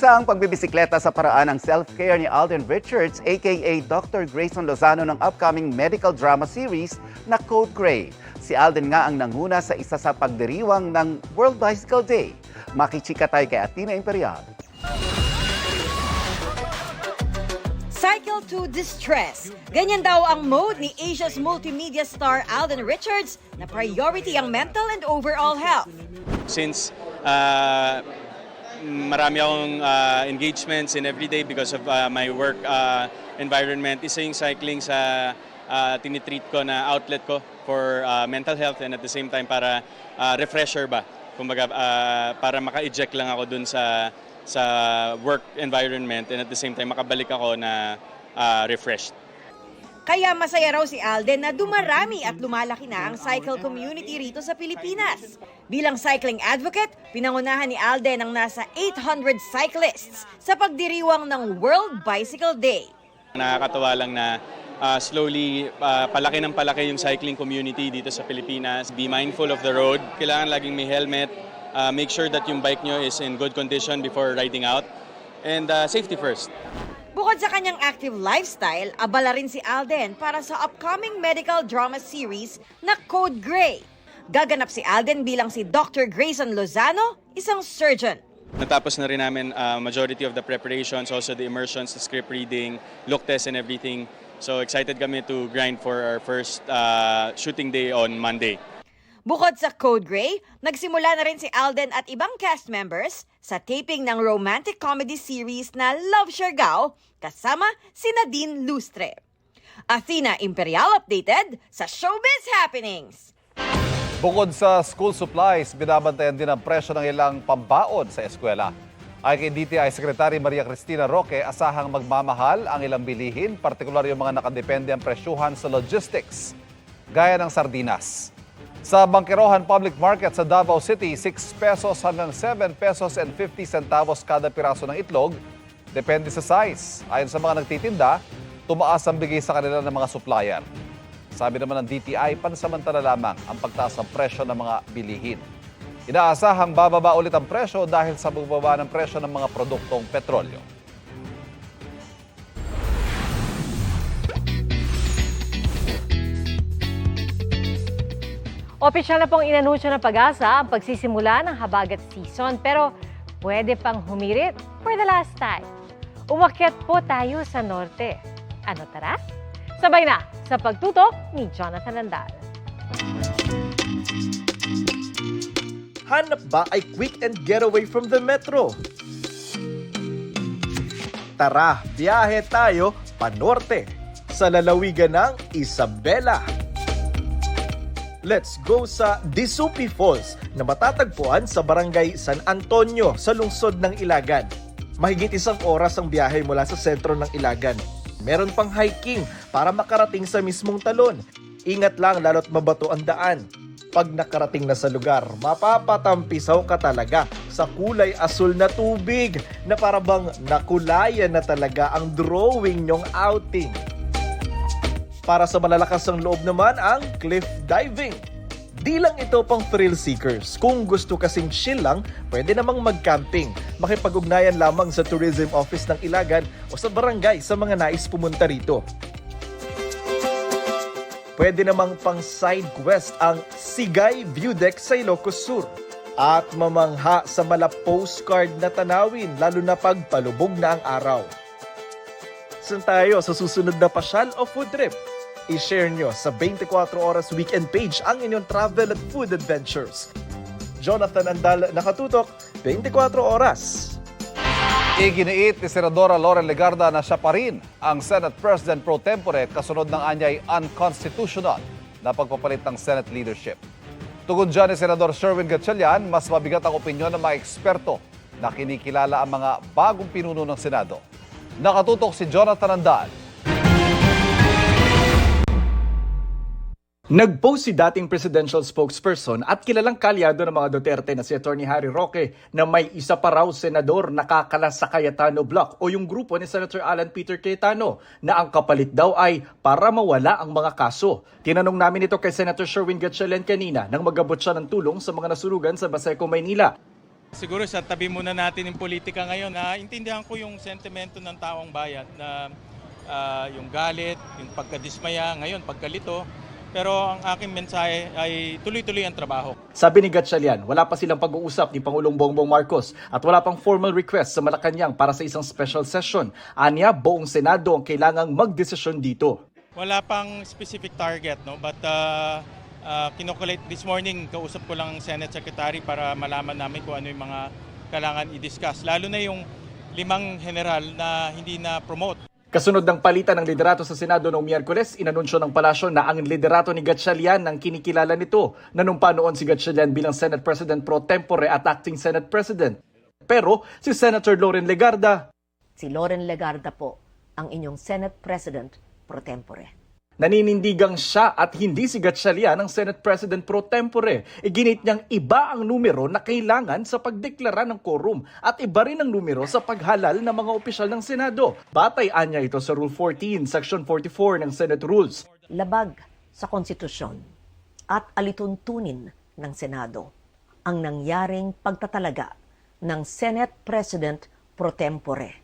Isang pagbibisikleta sa paraan ng self-care ni Alden Richards aka Dr. Grayson Lozano ng upcoming medical drama series na Code Gray. Si Alden nga ang nanguna sa isa sa pagdiriwang ng World Bicycle Day. Makichika tayo kay Athena Imperial. Cycle to Distress. Ganyan daw ang mode ni Asia's multimedia star Alden Richards na priority ang mental and overall health. Since marami akong engagements in everyday because of my work environment, isa yung cycling sa tinitreat ko na outlet ko for mental health and at the same time para refresher ba. Kumbaga, para maka-eject lang ako dun sa work environment and at the same time makabalik ako na refreshed. Kaya masaya raw si Alden na dumarami at lumalaki na ang cycle community rito sa Pilipinas. Bilang cycling advocate, pinangunahan ni Alden ang nasa 800 cyclists sa pagdiriwang ng World Bicycle Day. Nakakatawa lang na slowly palaki ng palaki yung cycling community dito sa Pilipinas. Be mindful of the road. Kailangan laging may helmet. Make sure that yung bike nyo is in good condition before riding out. And safety first. Bukod sa kanyang active lifestyle, abala rin si Alden para sa upcoming medical drama series na Code Gray. Gaganap si Alden bilang si Dr. Grayson Lozano, isang surgeon. Natapos na rin namin majority of the preparations, also the immersions, the script reading, look test and everything. So excited kami to grind for our first shooting day on Monday. Bukod sa Code Gray, nagsimula na rin si Alden at ibang cast members sa taping ng romantic comedy series na Love Siargao kasama si Nadine Lustre. Athena Imperial updated sa Showbiz Happenings. Bukod sa school supplies, binabantayan din ang presyo ng ilang pambaon sa eskwela. Ay kay DTI Secretary Maria Cristina Roque, asahang magmamahal ang ilang bilihin, partikular yung mga nakadepende ang presyuhan sa logistics, gaya ng sardinas. Sa Bangkerohan Public Market sa Davao City, 6 pesos hanggang 7 pesos and 50 centavos kada piraso ng itlog, depende sa size. Ayon sa mga nagtitinda, tumaas ang bigay sa kanila ng mga supplier. Sabi naman ng DTI, pansamantala lamang ang pagtaas ng presyo ng mga bilihin. Inaasahang bababa ulit ang presyo dahil sa pagbaba ng presyo ng mga produktong petrolyo. Opisyal na pong inanunsyo ng Pag-asa ang pagsisimula ng habagat season pero pwede pang humirit for the last time. Umakyat po tayo sa norte. Ano tara? Sabay na sa pagtutok ni Jonathan Andal. Hanap ba ay quick and getaway from the metro? Tara, biyahe tayo panorte sa lalawigan ng Isabela. Let's go sa Disupi Falls na matatagpuan sa barangay San Antonio sa lungsod ng Ilagan. Mahigit 1 oras ang biyahe mula sa sentro ng Ilagan. Meron pang hiking para makarating sa mismong talon. Ingat lang lalo't mabato ang daan. Pag nakarating na sa lugar, mapapatampisaw ka talaga sa kulay asul na tubig na parabang nakulayan na talaga ang drawing nyong outing. Para sa malalakas ng loob naman ang cliff diving. Di lang ito pang thrill seekers. Kung gusto kasing chill lang, pwede namang mag-camping. Makipag-ugnayan lamang sa Tourism Office ng Ilagan o sa barangay sa mga nais pumunta rito. Pwede namang pang side quest ang Sigay View Deck sa Ilocos Sur. At mamangha sa mala postcard na tanawin lalo na pag palubog na ang araw. Saan tayo sa susunod na pasyal o food trip? I-share nyo sa 24 Oras Weekend page ang inyong travel at food adventures. Jonathan Andal, nakatutok, 24 Oras. Iginiit ni Senadora Loren Legarda na siya pa rin ang Senate President Pro Tempore kasunod ng anyay unconstitutional na pagpapalit ng Senate leadership. Tugon dyan ni Senador Sherwin Gatchalian, mas mabigat ang opinyon ng mga eksperto na kinikilala ang mga bagong pinuno ng Senado. Nakatutok si Jonathan Andal. Nag-post si dating presidential spokesperson at kilalang kalyado ng mga Duterte na si Atty. Harry Roque na may isa pa raw senador nakakalas sa Cayetano Block o yung grupo ni Senator Alan Peter Cayetano na ang kapalit daw ay para mawala ang mga kaso. Tinanong namin ito kay Senator Sherwin Gatchalian kanina nang mag-abot siya ng tulong sa mga nasurugan sa Baseco, Maynila. Siguro sa tabi muna natin yung politika ngayon. Naintindihan ko yung sentimento ng taong bayan na yung galit, yung pagkadismaya, ngayon pagkalito. Pero ang aking mensahe ay tuloy-tuloy ang trabaho. Sabi ni Gatchalian, wala pa silang pag-uusap ni Pangulong Bongbong Marcos at wala pang formal request sa Malacanang para sa isang special session. Anya, buong Senado ang kailangang magdesisyon dito. Wala pang specific target, no? But kinokulate this morning, kausap ko lang ang Senate Secretary para malaman namin kung ano yung mga kailangan i-discuss. Lalo na yung 5 general na hindi na-promote. Kasunod ng palitan ng liderato sa Senado noong Miyerkules, inanunsyo ng palasyo na ang liderato ni Gatchalian ang kinikilala nito. Nanumpa noon si Gatchalian bilang Senate President pro tempore at Acting Senate President. Pero si Senator Loren Legarda, Si Loren Legarda po ang inyong Senate President pro tempore. naninindigang siya at hindi si Gatchalian ang Senate President pro tempore. Iginit niyang iba ang numero na kailangan sa pagdeklara ng quorum at iba rin ang numero sa paghalal ng mga opisyal ng Senado. Batay anya ito sa Rule 14, Section 44 ng Senate Rules. Labag sa konstitusyon at alituntunin ng Senado ang nangyaring pagtatalaga ng Senate President pro tempore,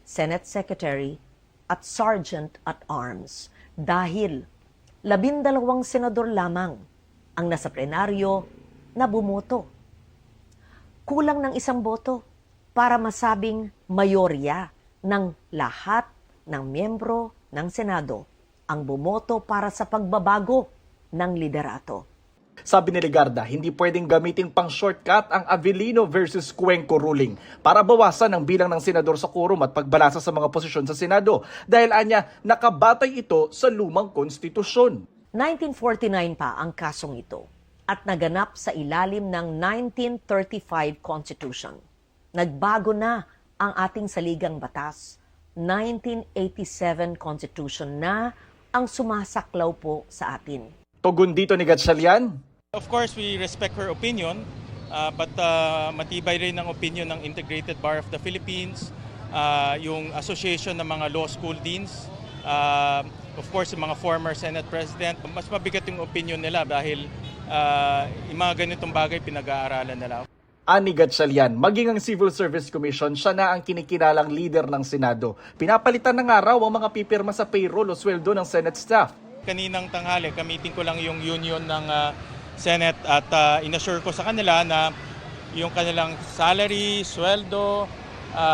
Senate Secretary at Sergeant at Arms dahil 12 senador lamang ang nasa plenaryo na bumoto. Kulang ng 1 boto para masabing mayorya ng lahat ng miyembro ng Senado ang bumoto para sa pagbabago ng liderato. Sabi ni Legarda, hindi pwedeng gamitin pang shortcut ang Avellino versus Cuenco ruling para bawasan ang bilang ng senador sa quorum at pagbalasa sa mga posisyon sa Senado dahil anya nakabatay ito sa lumang konstitusyon. 1949 pa ang kasong ito at naganap sa ilalim ng 1935 Constitution. Nagbago na ang ating saligang batas. 1987 Constitution na ang sumasaklaw po sa atin. Tugon dito ni Gatchalian, Of course, we respect her opinion, but matibay rin ang opinion ng Integrated Bar of the Philippines, yung Association ng mga Law School Deans, of course, yung mga former Senate President. Mas mabigat yung opinion nila dahil yung mga ganitong bagay pinag-aaralan nila. ani Gatchalian, maging ang Civil Service Commission, siya na ang kinikilalang leader ng Senado. Pinapalitan na nga raw ang mga pipirma sa payroll o sweldo ng Senate staff. Kaninang tanghali, kamitin ko lang yung union ng Senate at inassure ko sa kanila na yung kanilang salary, sweldo,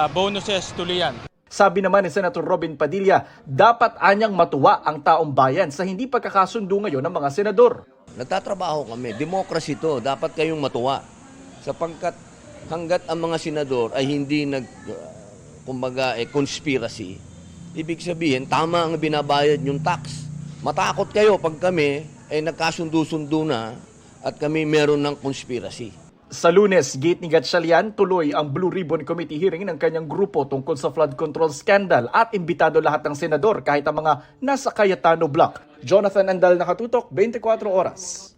bonuses, tuloy yan. Sabi naman ni Senator Robin Padilla, dapat anyang matuwa ang taong bayan sa hindi pagkakasundo ngayon ng mga senador. Nagtatrabaho kami. Democracy to. Dapat kayong matuwa. Sapagkat hanggat ang mga senador ay hindi conspiracy, ibig sabihin, tama ang binabayad yung tax. Matakot kayo pag kami ay nagkasundo-sundo na at kami meron ng conspiracy. Sa Lunes, gate ni Gatchalian, tuloy ang Blue Ribbon Committee hearing ng kanyang grupo tungkol sa flood control scandal at imbitado lahat ng senador kahit ang mga nasa Cayetano Block. Jonathan Andal, Nakatutok, 24 Oras.